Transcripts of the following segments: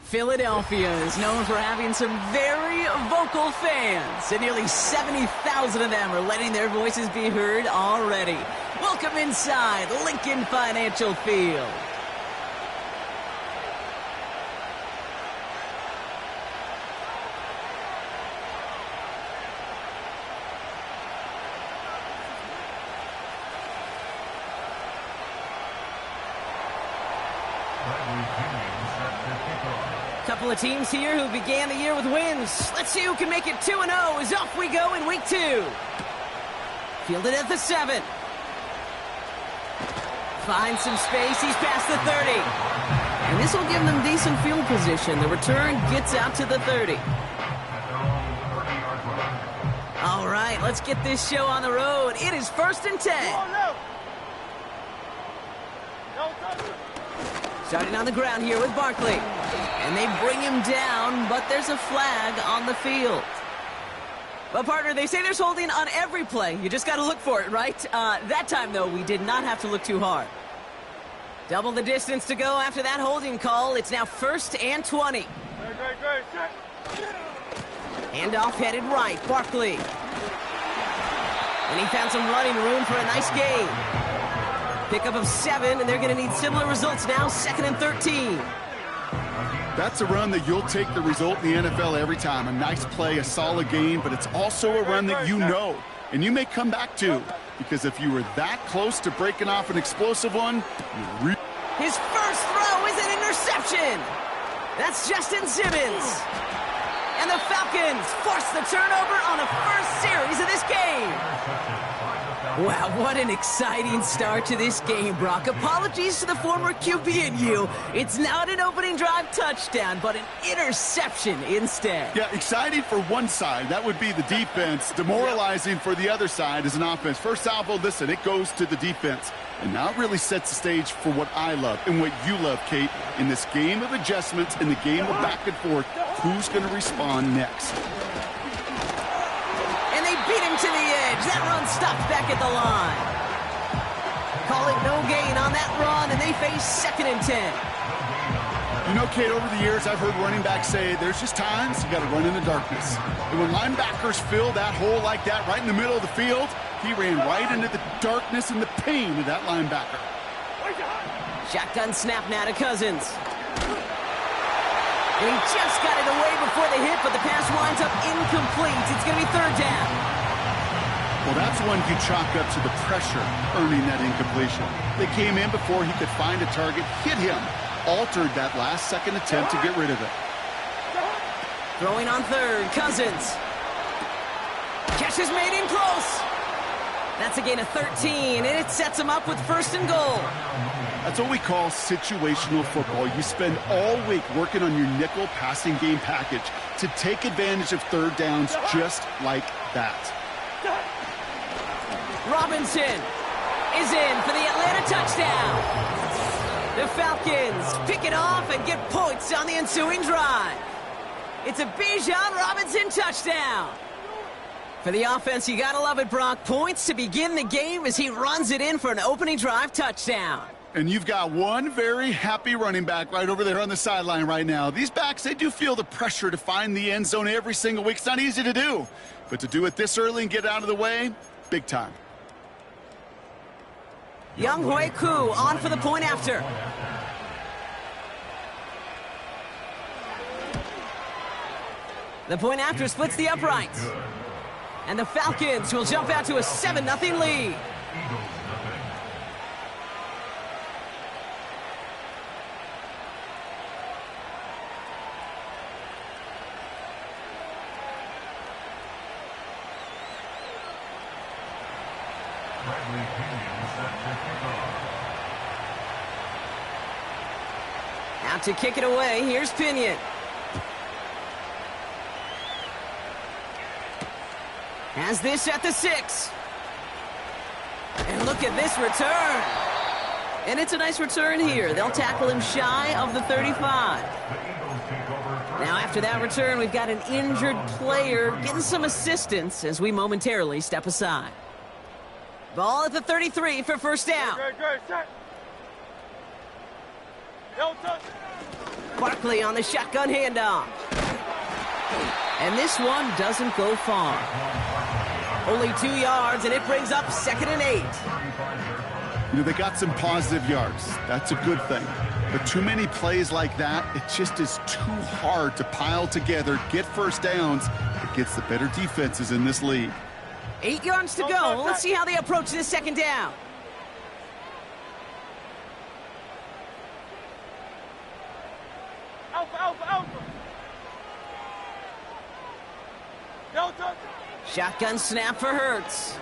Philadelphia is known for having some very vocal fans, and nearly 70,000 of them are letting their voices be heard already. Welcome inside Lincoln Financial Field. Couple of teams here who began the year with wins. Let's see who can make it 2-0 as off we go in week 2. Fielded at the 7. Finds some space. He's past the 30. And this will give them decent field position. The return gets out to the 30. All right, let's get this show on the road. It is 1st and 10. Starting on the ground here with Barkley. And they bring him down, but there's a flag on the field. Well, partner, they say there's holding on every play. You just got to look for it, right? That time, though, we did not have to look too hard. Double the distance to go after that holding call. It's now 1st and 20. Handoff headed right. Barkley. And he found some running room for a nice gain. Pickup of 7, and they're going to need similar results now. 2nd and 13. That's a run that you'll take the result in the NFL every time. A nice play, a solid game, but it's also a run that you know, and you may come back to, because if you were that close to breaking off an explosive one, his first throw is an interception. That's Justin Simmons. And the Falcons force the turnover on the first series of this game. Wow, what an exciting start to this game, Brock. Apologies to the former QB and you. It's not an opening drive touchdown, but an interception instead. Yeah, exciting for one side. That would be the defense. Demoralizing for the other side as an offense. First salvo, listen, it goes to the defense. And now it really sets the stage for what I love and what you love, Kate. In this game of adjustments, in the game of back and forth, who's going to respond next? And they beat him to the edge. That run stopped back at the line. Call it no gain on that run, and they face 2nd and 10. You know, Kate, over the years, I've heard running backs say there's just times you got to run in the darkness. And when linebackers fill that hole like that right in the middle of the field, he ran right into the darkness and the pain of that linebacker. Shotgun snap now to Cousins. And he just got it away before the hit, but the pass winds up incomplete. It's going to be 3rd down. Well, that's one you chalk up to the pressure earning that incompletion. They came in before he could find a target, hit him, altered that last-second attempt to get rid of it. Throwing on 3rd, Cousins. Catch is made in close. That's a gain of 13, and it sets him up with 1st and goal. That's what we call situational football. You spend all week working on your nickel passing game package to take advantage of third downs just like that. Robinson is in for the Atlanta touchdown. The Falcons pick it off and get points on the ensuing drive. It's a Bijan Robinson touchdown. For the offense, you gotta love it, Brock. Points to begin the game as he runs it in for an opening drive touchdown. And you've got one very happy running back right over there on the sideline right now. These backs, they do feel the pressure to find the end zone every single week. It's not easy to do. But to do it this early and get out of the way, big time. Younghoe Koo on for the point after. The point after splits the uprights. And the Falcons will jump out to a 7-0 lead. Out to kick it away, here's Pinion. Has this at the 6. And look at this return. And it's a nice return here. They'll tackle him shy of the 35. Now after that return, we've got an injured player getting some assistance as we momentarily step aside. Ball at the 33 for first down. Barkley on the shotgun handoff. And this one doesn't go far. Only 2 yards, and it brings up 2nd and 8. You know, they got some positive yards. That's a good thing. But too many plays like that, it just is too hard to pile together, get first downs against the better defenses in this league. 8 yards to go. Let's see how they approach this 2nd down. Shotgun snap for Hurts.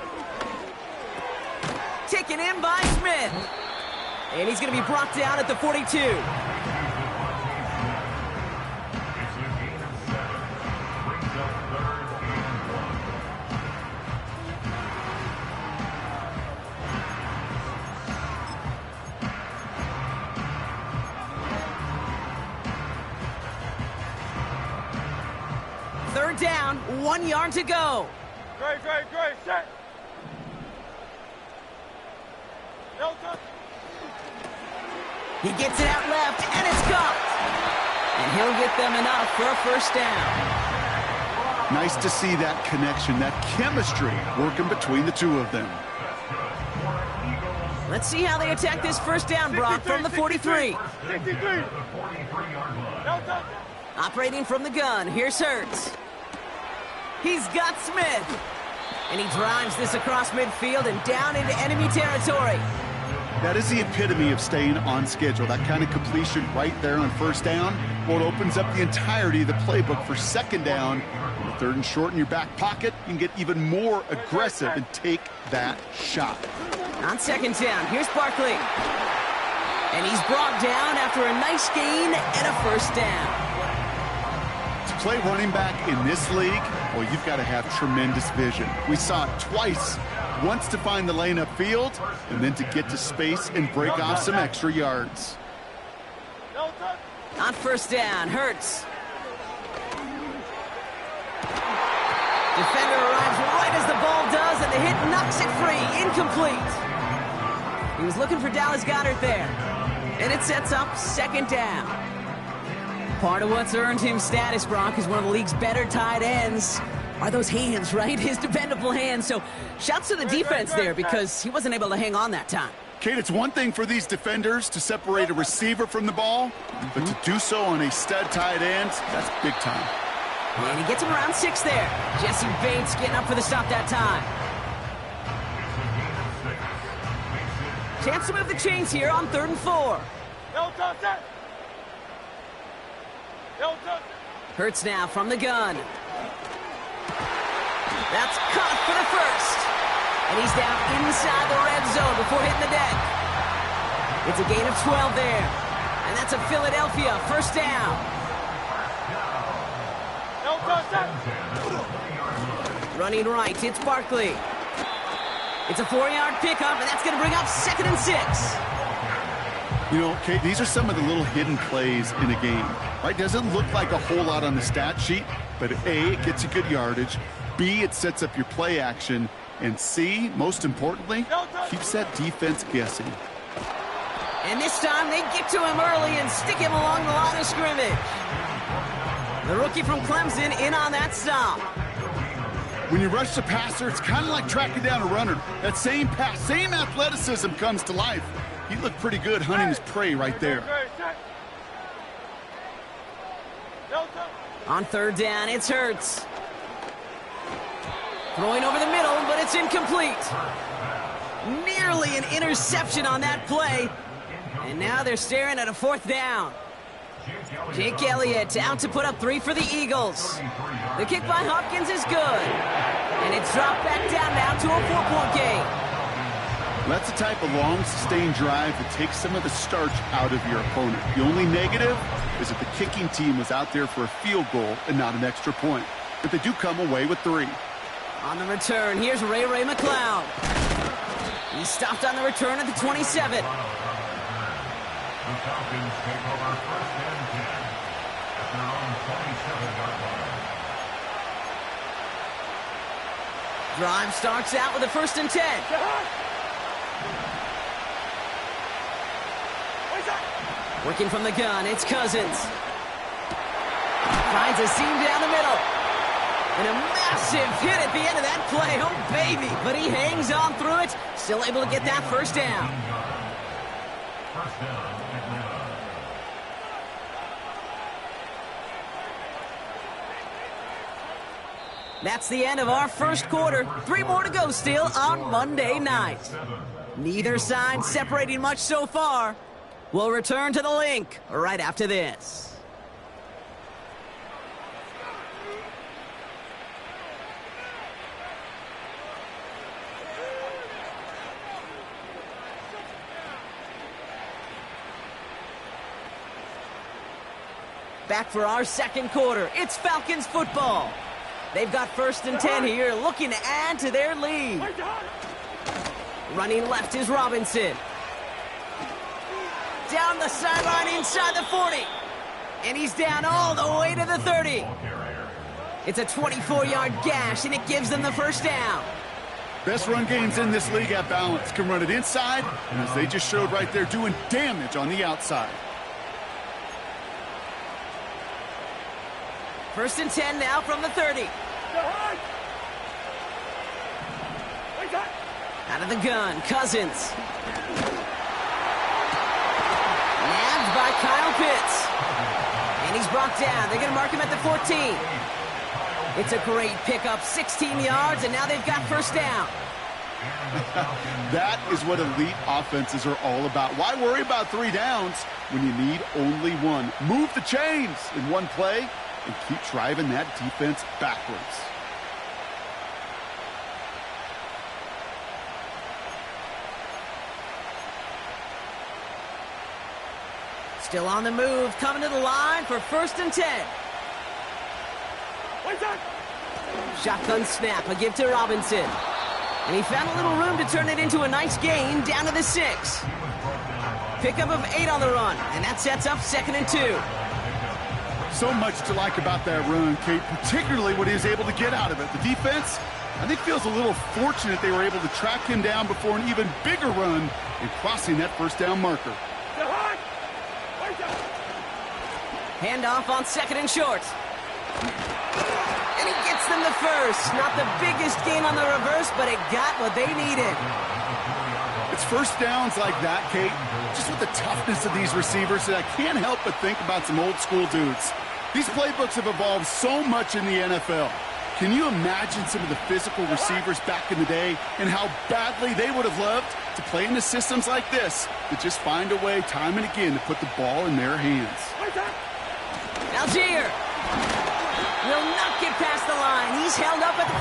Taken in by Smith. And he's going to be brought down at the 42. Third down, 1 yard to go. Great, set. He gets it out left, and it's caught. And he'll get them enough for a first down. Nice to see that connection, that chemistry working between the two of them. Let's see how they attack this first down, Brock, from the 43. 63. Operating from the gun, here's Hurts. He's got Smith. And he drives this across midfield and down into enemy territory. That is the epitome of staying on schedule. That kind of completion right there on first down. Well, it opens up the entirety of the playbook for second down. On the 3rd and short in your back pocket, you can get even more aggressive and take that shot. On 2nd down, here's Barkley. And he's brought down after a nice gain and a first down. To play running back in this league, well, you've got to have tremendous vision. We saw it twice. Once to find the lane upfield, and then to get to space and break off some extra yards. On first down, Hurts. Defender arrives right as the ball does, and the hit knocks it free. Incomplete. He was looking for Dallas Goedert there. And it sets up 2nd down. Part of what's earned him status, Brock, is one of the league's better tight ends. Are those hands, right? His dependable hands. So shouts to the defense there because he wasn't able to hang on that time. Kate, it's one thing for these defenders to separate a receiver from the ball, but to do so on a stud tight end, that's big time. And he gets him around 6 there. Jesse Bates getting up for the stop that time. Chance to move the chains here on 3rd and 4. Hurts now from the gun. That's caught for the first. And he's down inside the red zone before hitting the deck. It's a gain of 12 there. And that's a Philadelphia first down. No touchdown. Running right, it's Barkley. It's a 4-yard pickup, and that's going to bring up 2nd and 6. You know, Kate, these are some of the little hidden plays in a game, right? Doesn't look like a whole lot on the stat sheet, but A, it gets you good yardage. B, it sets up your play action. And C, most importantly, keeps that defense guessing. And this time they get to him early and stick him along the line of scrimmage. The rookie from Clemson in on that stop. When you rush the passer, it's kind of like tracking down a runner. That same pass, same athleticism comes to life. He looked pretty good hunting his prey right there. On 3rd down, it's Hurts. Throwing over the middle, but it's incomplete. Nearly an interception on that play. And now they're staring at a 4th down. Jake Elliott out to put up 3 for the Eagles. The kick by Hopkins is good. And it's dropped back down now to a 4-point game. That's the type of long, sustained drive that takes some of the starch out of your opponent. The only negative is that the kicking team was out there for a field goal and not an extra point. But they do come away with 3. On the return, here's Ray McCloud. He stopped on the return at the 27. The Falcons take over 1st and 10 at their own 27-yard line. Drive starts out with a 1st and 10. Working from the gun, it's Cousins. Finds a seam down the middle. And a massive hit at the end of that play. Oh, baby. But he hangs on through it. Still able to get that 1st down. First down, Atlanta. That's the end of our 1st quarter. 3 more to go still on Monday night. Neither side separating much so far. We'll return to the link right after this. Back for our 2nd quarter. It's Falcons football. They've got 1st and 10 here, looking to add to their lead. Running left is Robinson. Down the sideline inside the 40. And he's down all the way to the 30. It's a 24-yard gash, and it gives them the 1st down. Best run games in this league at balance. Can run it inside, and as they just showed right there, doing damage on the outside. 1st and 10 now from the 30. Out of the gun, Cousins. Nabbed by Kyle Pitts. And he's brought down. They're going to mark him at the 14. It's a great pickup, 16 yards, and now they've got 1st down. That is what elite offenses are all about. Why worry about 3 downs when you need only 1? Move the chains in one play and keep driving that defense backwards. Still on the move, coming to the line for 1st and 10. Shotgun snap, a give to Robinson. And he found a little room to turn it into a nice gain down to the 6. Pickup of 8 on the run, and that sets up 2nd and 2. So much to like about that run, Kate, particularly what he was able to get out of it. The defense, I think, feels a little fortunate they were able to track him down before an even bigger run and crossing that 1st down marker. Handoff on 2nd and short. And he gets them the 1st. Not the biggest gain on the reverse, but it got what they needed. It's 1st downs like that, Kate, just with the toughness of these receivers, that I can't help but think about some old school dudes. These playbooks have evolved so much in the NFL. Can you imagine some of the physical receivers back in the day and how badly they would have loved to play in the systems like this that just find a way time and again to put the ball in their hands? Algier will not get past the line. He's held up at the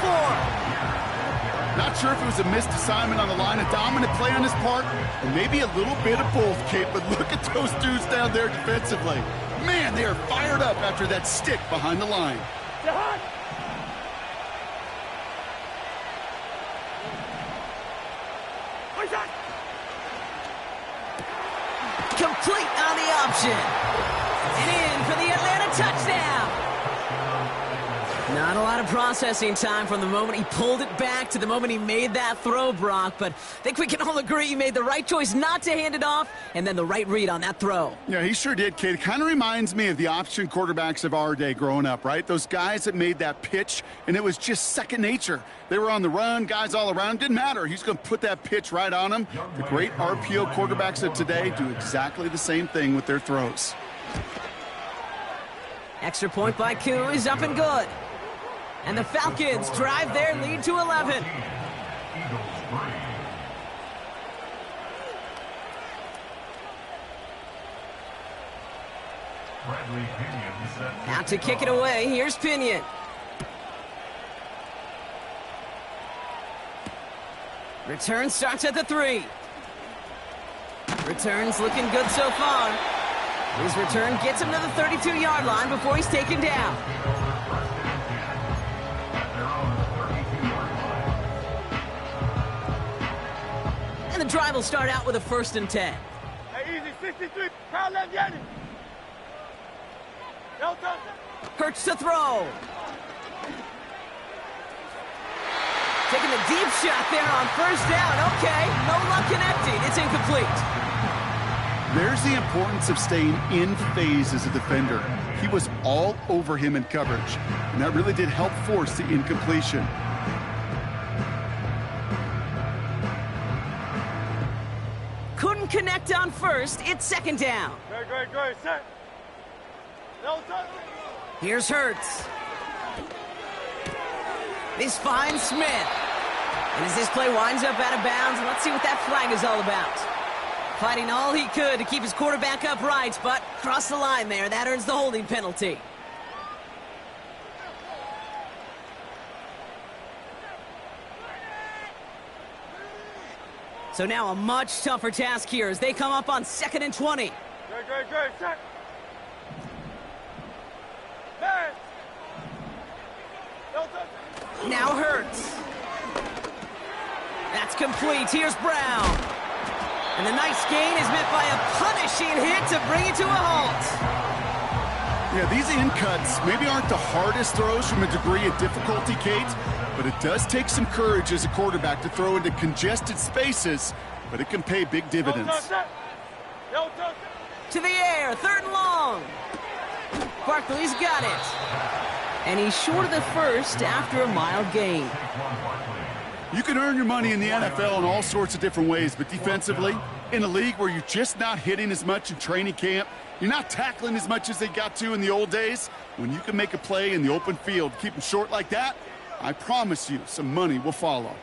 4. Not sure if it was a missed assignment on the line, a dominant play on his part, or maybe a little bit of both, Kate, but look at those dudes down there defensively. Man, they are fired up after that stick behind the line. Complete on the option. And in for the Atlanta touchdown. Not a lot of processing time from the moment he pulled it back to the moment he made that throw, Brock. But I think we can all agree he made the right choice not to hand it off, and then the right read on that throw. Yeah, he sure did, Kate. It kind of reminds me of the option quarterbacks of our day growing up, right? Those guys that made that pitch, and it was just second nature. They were on the run, guys all around. Didn't matter. He's going to put that pitch right on them. The great RPO quarterbacks of today do exactly the same thing with their throws. Extra point by Koo is up and good. And the Falcons drive their lead to 11. Out to kick it away. Here's Pinion. Return starts at the 3. Return's looking good so far. His return gets him to the 32-yard line before he's taken down. And the drive will start out with a 1st and 10. Hey, easy, 63. Hurts to throw. Taking the deep shot there on 1st down. Okay, no luck connecting. It's incomplete. There's the importance of staying in phase as a defender. He was all over him in coverage, and that really did help force the incompletion. Couldn't connect on 1st. It's 2nd down. Great, set. Here's Hurts. This finds Smith. And as this play winds up out of bounds, let's see what that flag is all about. Fighting all he could to keep his quarterback upright, but crossed the line there. That earns the holding penalty. So now a much tougher task here as they come up on 2nd and 20. Great, set. Man. Now Hurts. That's complete. Here's Brown. And the nice gain is met by a punishing hit to bring it to a halt. Yeah, these in cuts maybe aren't the hardest throws from a degree of difficulty, Kate, but it does take some courage as a quarterback to throw into congested spaces, but it can pay big dividends. To the air, 3rd and long. Barkley's got it. And he's short of the 1st after a mild gain. You can earn your money in the NFL in all sorts of different ways, but defensively, in a league where you're just not hitting as much in training camp, you're not tackling as much as they got to in the old days, when you can make a play in the open field, keep them short like that, I promise you some money will follow.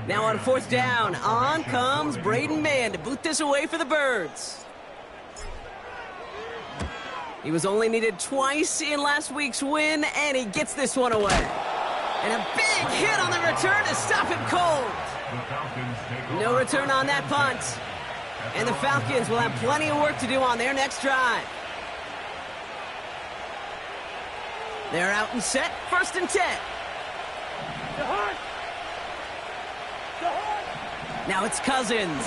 Now on 4th down, on comes Braden Mann to boot this away for the Birds. He was only needed twice in last week's win, and he gets this one away. And a big hit on the return to stop him cold. No return on that punt. And the Falcons will have plenty of work to do on their next drive. They're out and set, 1st and 10. Now it's Cousins.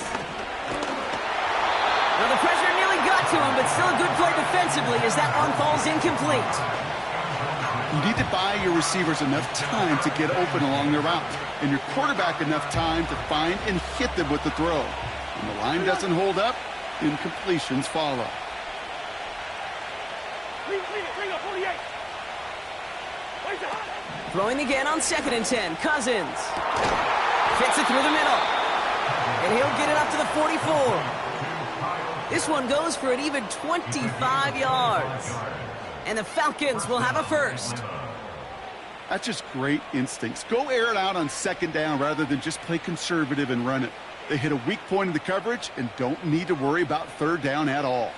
Well, the pressure nearly got to him, but still a good play defensively as that one falls incomplete. You need to buy your receivers enough time to get open along their route, and your quarterback enough time to find and hit them with the throw. When the line doesn't hold up, incompletions follow. Throwing again on 2nd and 10. Cousins. Fits it through the middle. And he'll get it up to the 44. This one goes for an even 25 yards. And the Falcons will have a 1st. That's just great instincts. Go air it out on second down rather than just play conservative and run it. They hit a weak point in the coverage and don't need to worry about third down at all.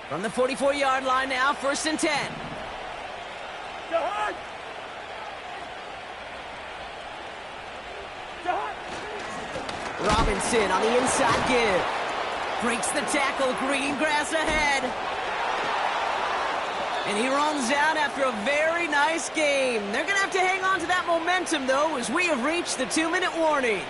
From the 44-yard line now, 1st and 10. Jahan! Jahan! Robinson on the inside give. Breaks the tackle, green grass ahead. And he runs out after a very nice game. They're going to have to hang on to that momentum, though, as we have reached the 2-minute warning.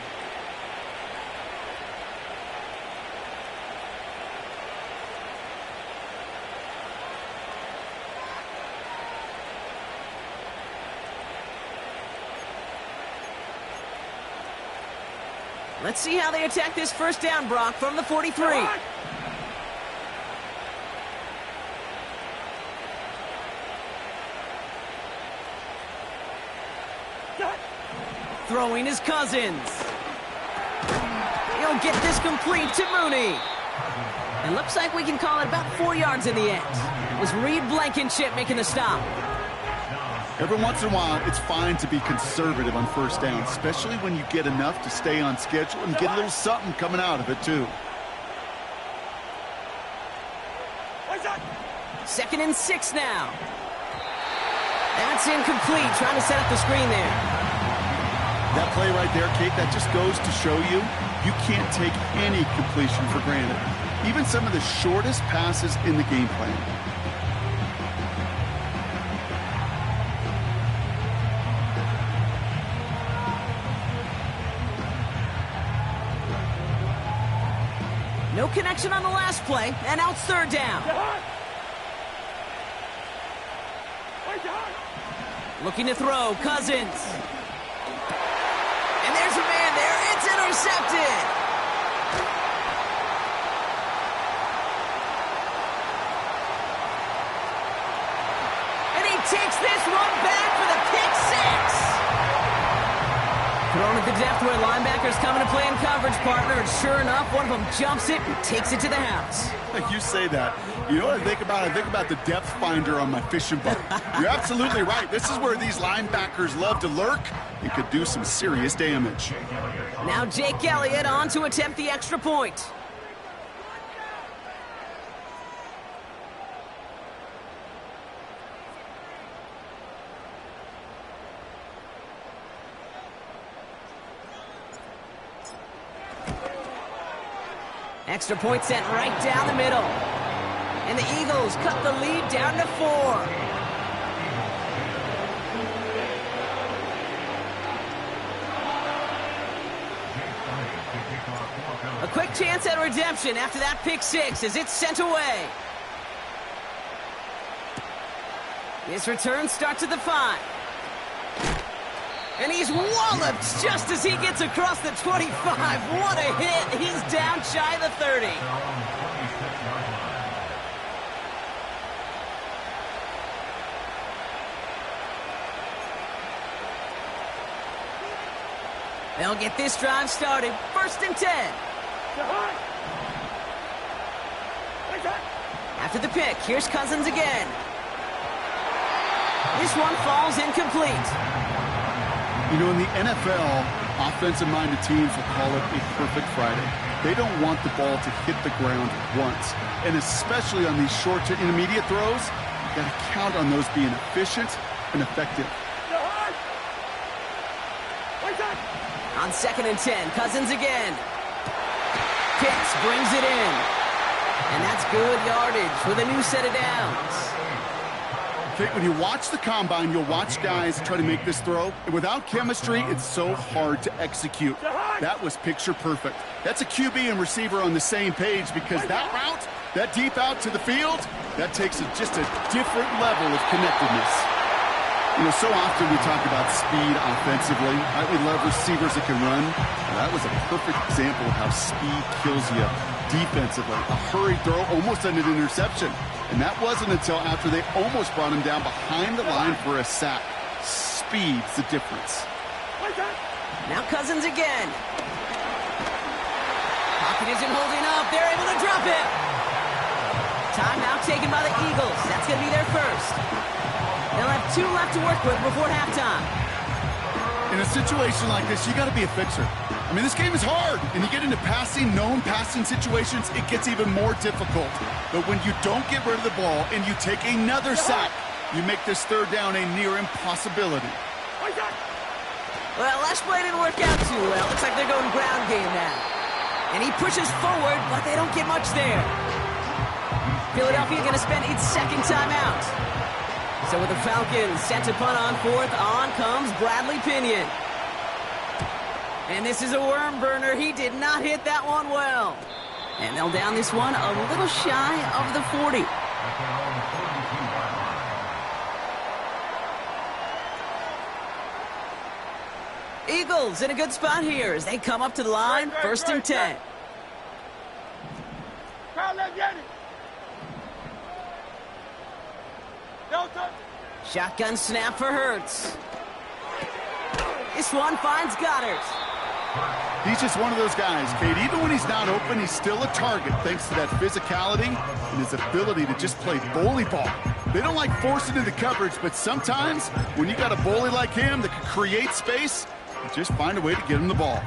Let's see how they attack this 1st down, Brock, from the 43. Throwing his Cousins. He'll get this complete to Mooney. It looks like we can call it about 4 yards in the end. It was Reed Blankenship making the stop. Every once in a while, it's fine to be conservative on 1st down, especially when you get enough to stay on schedule and get a little something coming out of it, too. 2nd and 6 now. That's incomplete, trying to set up the screen there. That play right there, Kate, that just goes to show you, you can't take any completion for granted. Even some of the shortest passes in the game plan. No connection on the last play, and now it's 3rd down. Looking to throw, Cousins. And there's a man there, it's intercepted. And he takes this one back for the pick 6. Thrown at the depth where linebackers coming to play in coverage, partner, and sure enough, one of them jumps it and takes it to the house. You say that. You know what I think about? I think about the depth finder on my fishing boat. You're absolutely right. This is where these linebackers love to lurk and could do some serious damage. Now Jake Elliott on to attempt the extra point. Extra point sent right down the middle. And the Eagles cut the lead down to 4. A quick chance at redemption after that pick 6 as it's sent away. This return starts at the 5. And he's walloped just as he gets across the 25. What a hit. He's down shy of the 30. They'll get this drive started. 1st and 10. After the pick, here's Cousins again. This one falls incomplete. You know, in the NFL, offensive-minded teams will call it a perfect Friday. They don't want the ball to hit the ground once. And especially on these short to intermediate throws, you've got to count on those being efficient and effective. On 2nd and 10, Cousins again. Pitts brings it in. And that's good yardage with a new set of downs. Okay, when you watch the combine, you'll watch guys try to make this throw. And without chemistry, it's so hard to execute. That was picture perfect. That's a QB and receiver on the same page because that route, that deep out to the field, that takes just a different level of connectedness. You know, so often we talk about speed offensively. Right? We love receivers that can run. Well, that was a perfect example of how speed kills you defensively. A hurried throw almost ended an interception. And that wasn't until after they almost brought him down behind the line for a sack. Speed's the difference. Now Cousins again. Pocket isn't holding up. They're able to drop it. Timeout taken by the Eagles. That's going to be their first. They'll have 2 left to work with before halftime. In a situation like this, you got to be a fixer. I mean, this game is hard, and you get into known passing situations, it gets even more difficult. But when you don't get rid of the ball and you take another sack, you make this third down a near impossibility. Well, last play didn't work out too well. Looks like they're going ground game now. And he pushes forward, but they don't get much there. Philadelphia going to spend its second timeout. So with the Falcons set to punt on fourth, on comes Bradley Pinion. And this is a worm burner. He did not hit that one well. And they'll down this one a little shy of the 40. Eagles in a good spot here as they come up to the line, first and 10. Shotgun snap for Hurts. This one finds Goddard. He's just one of those guys, Kate. Even when he's not open, he's still a target thanks to that physicality and his ability to just play bully ball. They don't like forcing into coverage, but sometimes when you got a bully like him that can create space, you just find a way to get him the ball.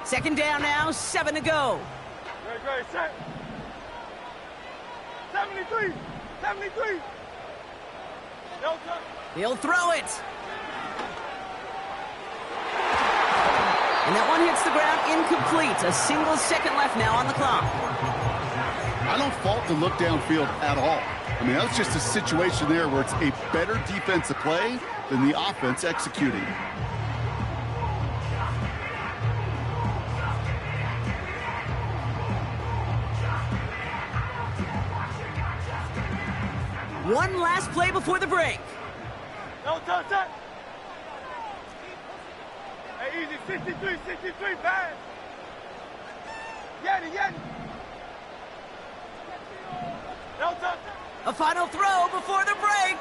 Second down now, 7 to go. Great, set. 73, 73. No touch. He'll throw it. And that one hits the ground incomplete. A single second left now on the clock. I don't fault the look downfield at all. I mean, that was just a situation there where it's a better defensive play than the offense executing. One last play before the break. No touch, touch. Hey, easy, 63, 63, pass. Yeti. No touch. A final throw before the break.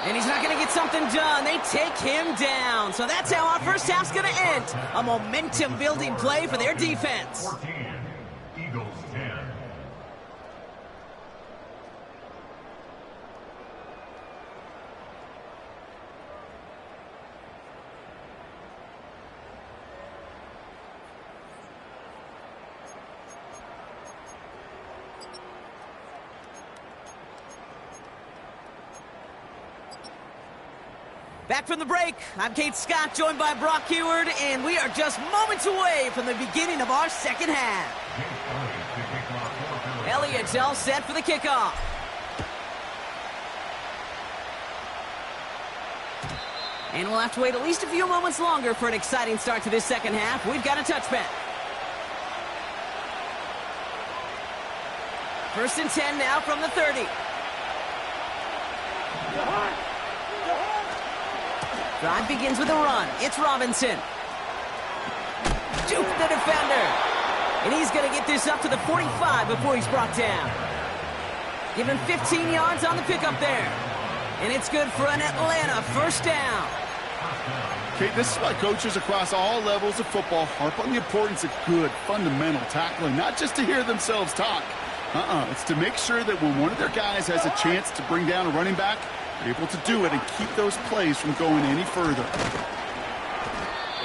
And he's not going to get something done. They take him down. So that's how our first half's going to end. A momentum-building play for their defense. 14, Eagles 10. Back from the break, I'm Kate Scott, joined by Brock Heward, and we are just moments away from the beginning of our second half. Elliott's all set for the kickoff. And we'll have to wait at least a few moments longer for an exciting start to this second half. We've got a touchback. First and 10 now from the 30. Drive begins with a run. It's Robinson. Juke the defender. And he's going to get this up to the 45 before he's brought down. Give him 15 yards on the pickup there. And it's good for an Atlanta first down. Okay, this is why coaches across all levels of football harp on the importance of good, fundamental tackling, not just to hear themselves talk. It's to make sure that when one of their guys has a chance to bring down a running back, they're able to do it and keep those plays from going any further.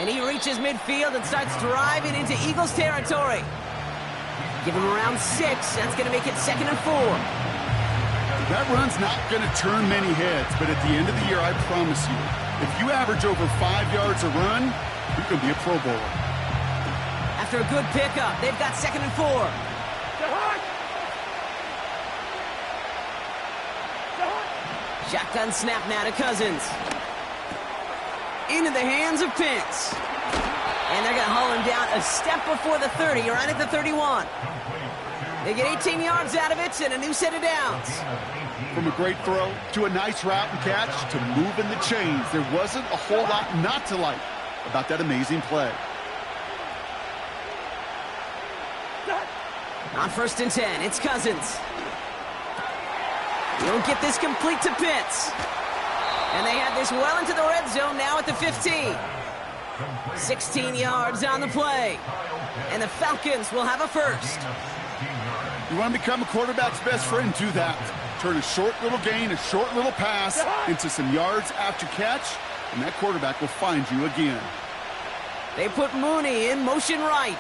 And he reaches midfield and starts driving into Eagles territory. Give him around 6. That's going to make it 2nd and 4. That run's not going to turn many heads, but at the end of the year, I promise you, if you average over 5 yards a run, you can be a Pro Bowler. After a good pickup, they've got 2nd and 4. Shotgun snap now to Cousins. Into the hands of Pitts. And they're going to haul him down a step before the 30, right at the 31. They get 18 yards out of it and a new set of downs. From a great throw to a nice route and catch to moving the chains, there wasn't a whole lot not to like about that amazing play. On first and 10, it's Cousins. He'll get this complete to Pitts. And they have this well into the red zone now at the 15. 16 yards on the play. And the Falcons will have a first. You want to become a quarterback's best friend? Do that. Turn a short little gain, a short little pass into some yards after catch, and that quarterback will find you again. They put Mooney in motion right.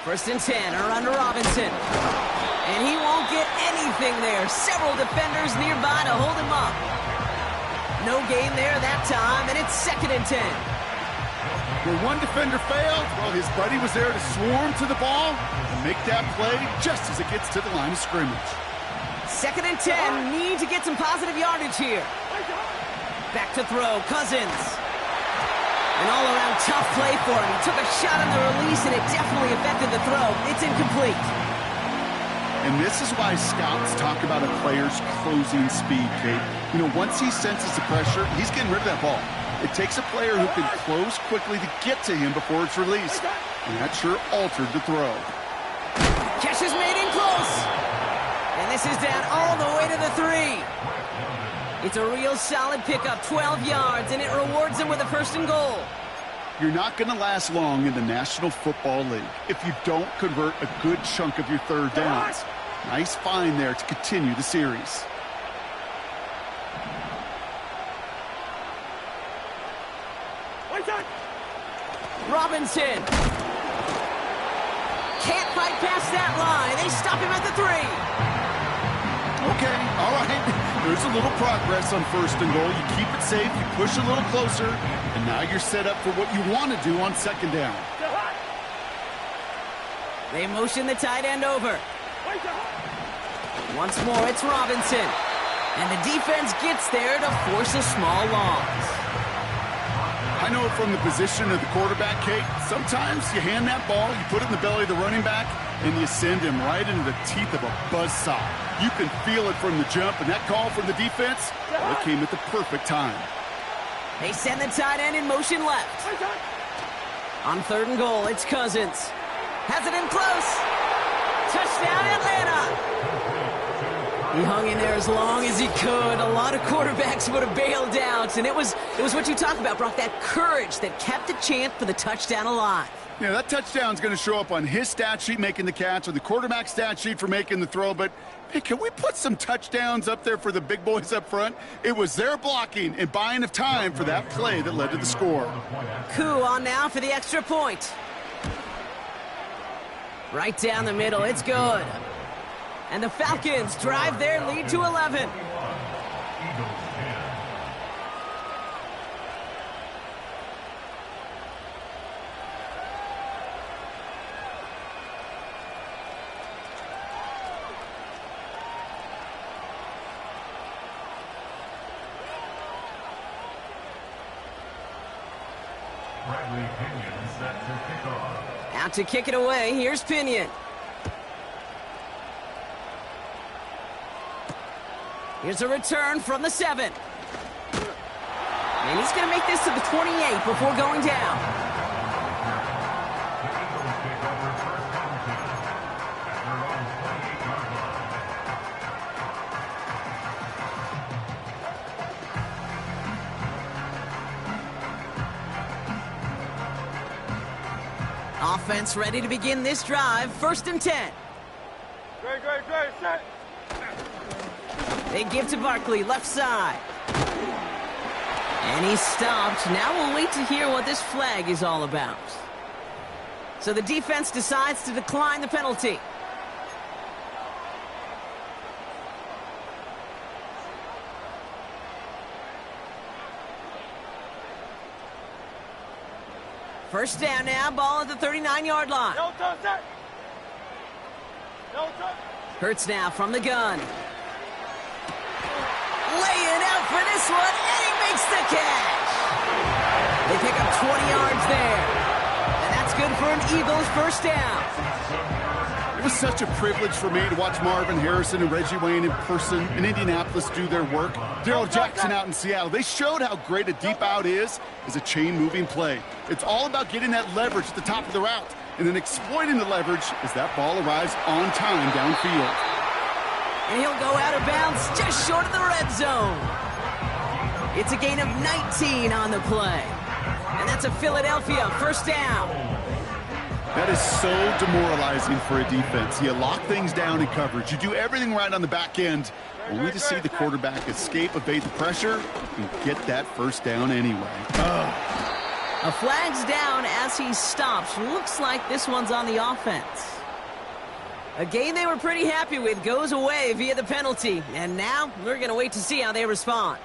First and 10, around to Robinson. And he won't get anything there. Several defenders nearby to hold him up. No gain there that time, and it's second and 10. Where one defender failed, well, his buddy was there to swarm to the ball and make that play just as it gets to the line of scrimmage. Second and 10, need to get some positive yardage here. Back to throw, Cousins. An all-around tough play for him. He took a shot on the release, and it definitely affected the throw. It's incomplete. And this is why scouts talk about a player's closing speed, Kate. You know, once he senses the pressure, he's getting rid of that ball. It takes a player who can close quickly to get to him before it's released. And that sure altered the throw. Catch is made in close. And this is down all the way to the 3. It's a real solid pickup, 12 yards, and it rewards him with a first and goal. You're not going to last long in the National Football League if you don't convert a good chunk of your third downs. Nice find there to continue the series. Robinson. Can't fight past that line. They stop him at the 3. Okay, all right. There's a little progress on first and goal. You keep it safe, you push a little closer, and now you're set up for what you want to do on second down. They motion the tight end over. Once more, it's Robinson. And the defense gets there to force a small loss. I know from the position of the quarterback, Kate, sometimes you hand that ball, you put it in the belly of the running back, and you send him right into the teeth of a buzzsaw. You can feel it from the jump, and that call from the defense, well, it came at the perfect time. They send the tight end in motion left. On third and goal, it's Cousins. Has it in close. Touchdown, Atlanta. He hung in there as long as he could. A lot of quarterbacks would have bailed out, and it was what you talk about, Brock, that courage that kept the chant for the touchdown alive. Yeah, that touchdown's going to show up on his stat sheet making the catch or the quarterback stat sheet for making the throw, but hey, can we put some touchdowns up there for the big boys up front? It was their blocking and buying of time for that play that led to the score. Koo on now for the extra point. Right down the middle, it's good. And the Falcons drive their lead to 11. Bradley Pinion set to kick off. Out to kick it away, here's Pinion. Here's a return from the 7. And he's going to make this to the 28 before going down. Offense ready to begin this drive. First and 10. Great, set. They give to Barkley, left side. And he's stopped. Now we'll wait to hear what this flag is all about. So the defense decides to decline the penalty. First down now, ball at the 39-yard line. No touch, set. No touch. Hurts now from the gun. Laying out for this one, and he makes the catch. They pick up 20 yards there. And that's good for an Eagles first down. It was such a privilege for me to watch Marvin Harrison and Reggie Wayne in person in Indianapolis do their work. Darrell Jackson out in Seattle. They showed how great a deep out is as a chain-moving play. It's all about getting that leverage at the top of the route and then exploiting the leverage as that ball arrives on time downfield. And he'll go out of bounds just short of the red zone. It's a gain of 19 on the play. And that's a Philadelphia first down. That is so demoralizing for a defense. You lock things down in coverage. You do everything right on the back end, only to see the quarterback escape, evade the pressure, and get that first down anyway. A flag's down as he stops. Looks like this one's on the offense. A game they were pretty happy with goes away via the penalty. And now we're going to wait to see how they respond.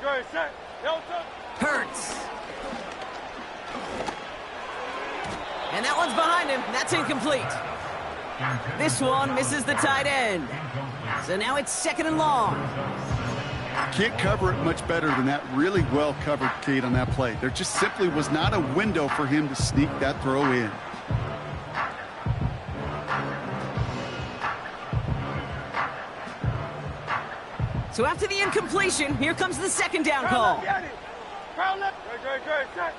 Great, set. Hurts. And that one's behind him. That's incomplete. This one misses the tight end. So now it's 2nd and long. Can't cover it much better than that. Really well covered, Kate, on that play. There just simply was not a window for him to sneak that throw in. So after the incompletion, here comes the 2nd down call. Great, set.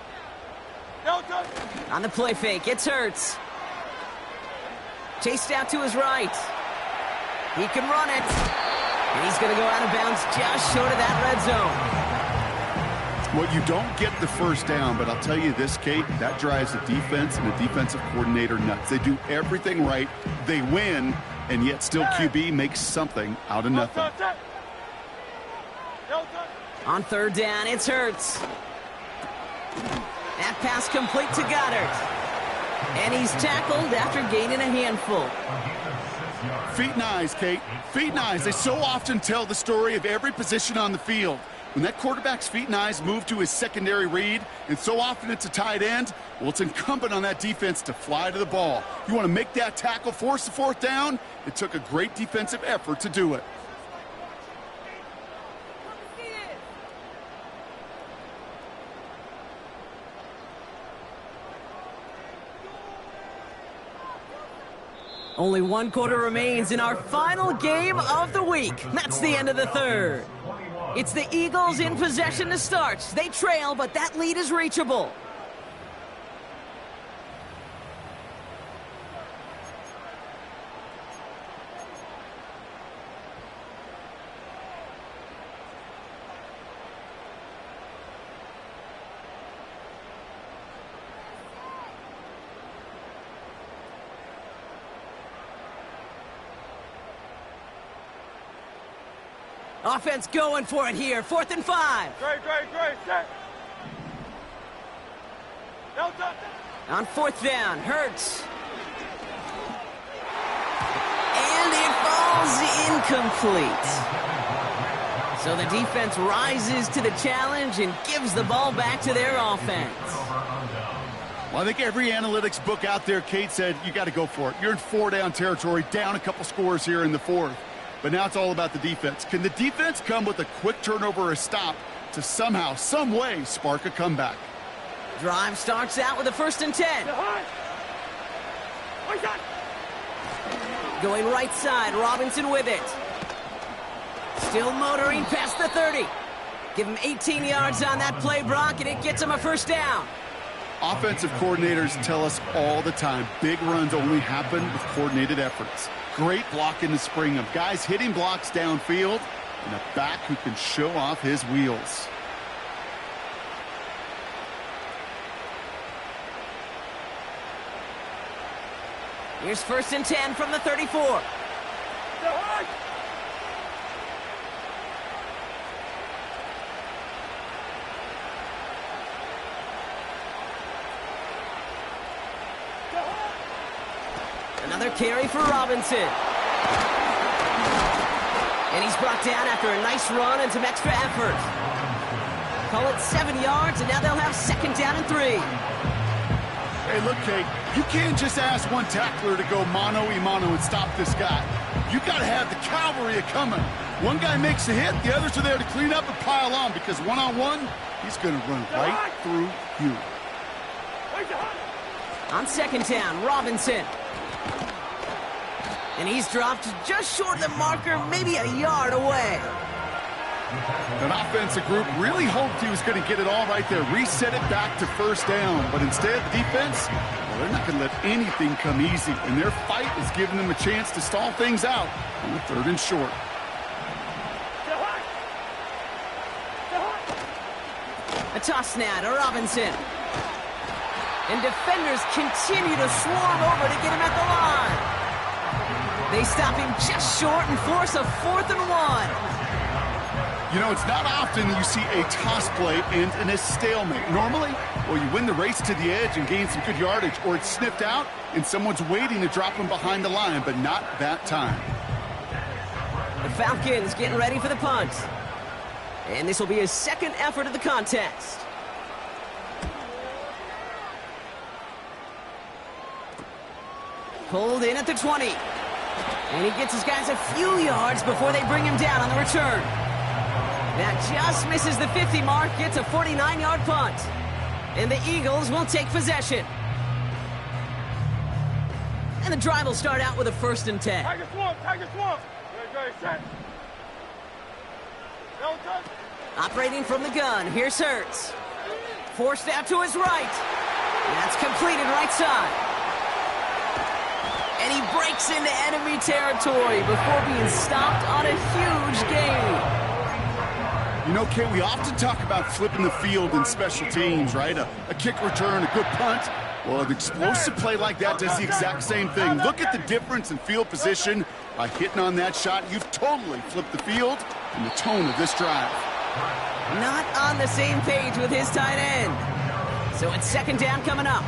On the play fake, it's Hurts. Chased out to his right. He can run it. And he's going to go out of bounds just short of that red zone. Well, you don't get the first down, but I'll tell you this, Kate, that drives the defense and the defensive coordinator nuts. They do everything right. They win, and yet still QB makes something out of nothing. On 3rd down, it's Hurts. That pass complete to Goddard. And he's tackled after gaining a handful. Feet and eyes, Kate. Feet and eyes. They so often tell the story of every position on the field. When that quarterback's feet and eyes move to his secondary read, and so often it's a tight end, well, it's incumbent on that defense to fly to the ball. You want to make that tackle, force the 4th down? It took a great defensive effort to do it. Only 1 quarter remains in our final game of the week. That's the end of the 3rd. It's the Eagles in possession to start. They trail, but that lead is reachable. Offense going for it here. 4th and 5. Great, set. On 4th down, Hurts. And it falls incomplete. So the defense rises to the challenge and gives the ball back to their offense. Well, I think every analytics book out there, Kate, said you got to go for it. You're in 4-down territory, down a couple scores here in the 4th. But now it's all about the defense. Can the defense come with a quick turnover or a stop to somehow, some way, spark a comeback? Drive starts out with a 1st and 10. Going right side, Robinson with it. Still motoring past the 30. Give him 18 yards on that play, Brock, and it gets him a 1st down. Offensive coordinators tell us all the time, big runs only happen with coordinated efforts. Great blocking to spring them. Guys hitting blocks downfield, and a back who can show off his wheels. Here's 1st and 10 from the 34. Another carry for Robinson. And he's brought down after a nice run and some extra effort. Call it 7 yards, and now they'll have 2nd down and 3. Hey, look, Kate, you can't just ask one tackler to go mano-a-mano and stop this guy. You got to have the cavalry coming. One guy makes a hit, the others are there to clean up and pile on, because one-on-one, he's going to run right through you. On 2nd down, Robinson. And he's dropped just short of the marker, maybe a yard away. That offensive group really hoped he was going to get it all right there, reset it back to first down. But instead, the defense, well, they're not going to let anything come easy. And their fight is giving them a chance to stall things out on the 3rd and short. A toss now to Robinson. And defenders continue to swarm over to get him at the line. They stop him just short and force a 4th and 1. You know, it's not often you see a toss play end in a stalemate. Normally, well, you win the race to the edge and gain some good yardage, or it's sniffed out and someone's waiting to drop him behind the line, but not that time. The Falcons getting ready for the punt. And this will be his 2nd effort of the contest. Pulled in at the 20. And he gets his guys a few yards before they bring him down on the return. That just misses the 50 mark, gets a 49-yard punt. And the Eagles will take possession. And the drive will start out with a 1st and 10. Tiger swamp, Tiger swamp. Ready, set. No touch. Operating from the gun, here's Hurts. Forced out to his right. That's completed right side. And he breaks into enemy territory before being stopped on a huge gain. You know, Kate, we often talk about flipping the field in special teams, right? A kick return, a good punt. Well, an explosive play like that does the exact same thing. Look at the difference in field position. By hitting on that shot, you've totally flipped the field and the tone of this drive. Not on the same page with his tight end. So it's 2nd down coming up.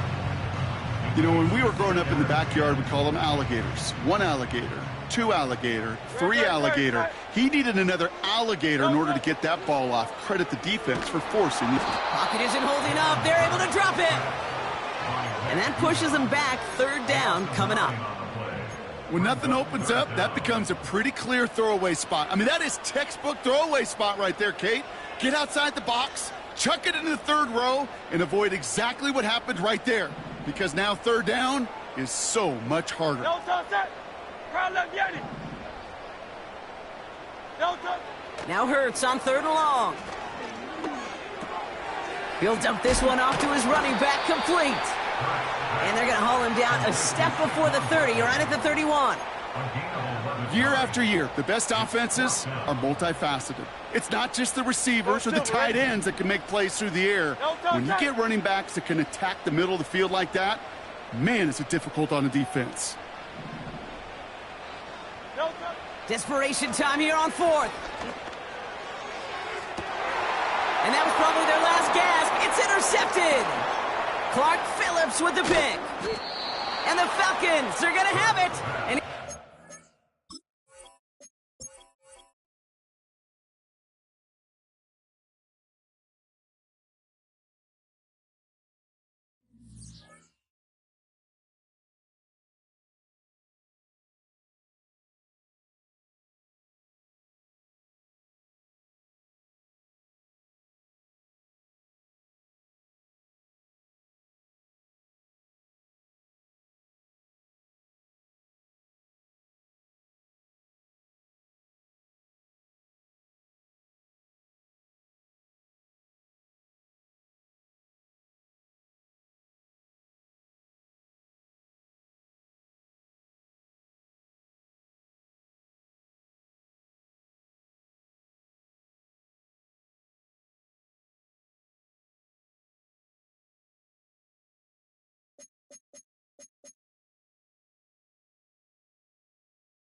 You know, when we were growing up in the backyard, we call them alligators. 1 alligator, 2 alligator, 3 alligator. He needed another alligator in order to get that ball off. Credit the defense for forcing it. Pocket isn't holding up. They're able to drop it. And that pushes them back. 3rd down coming up. When nothing opens up, that becomes a pretty clear throwaway spot. I mean, that is textbook throwaway spot right there, Kate. Get outside the box, chuck it into the 3rd row, and avoid exactly what happened right there. Because now 3rd down is so much harder. No touch, set. Crowd left, Yeti. No touch. Now Hurts on 3rd and long. He'll dump this one off to his running back, complete. And they're going to haul him down a step before the 30, right at the 31. Year after year, the best offenses are multifaceted. It's not just the receivers or the tight ends that can make plays through the air. When you get running backs that can attack the middle of the field like that, man, is it difficult on the defense. Desperation time here on 4th. And that was probably their last gasp. It's intercepted. Clark Phillips with the pick. And the Falcons, they're going to have it. And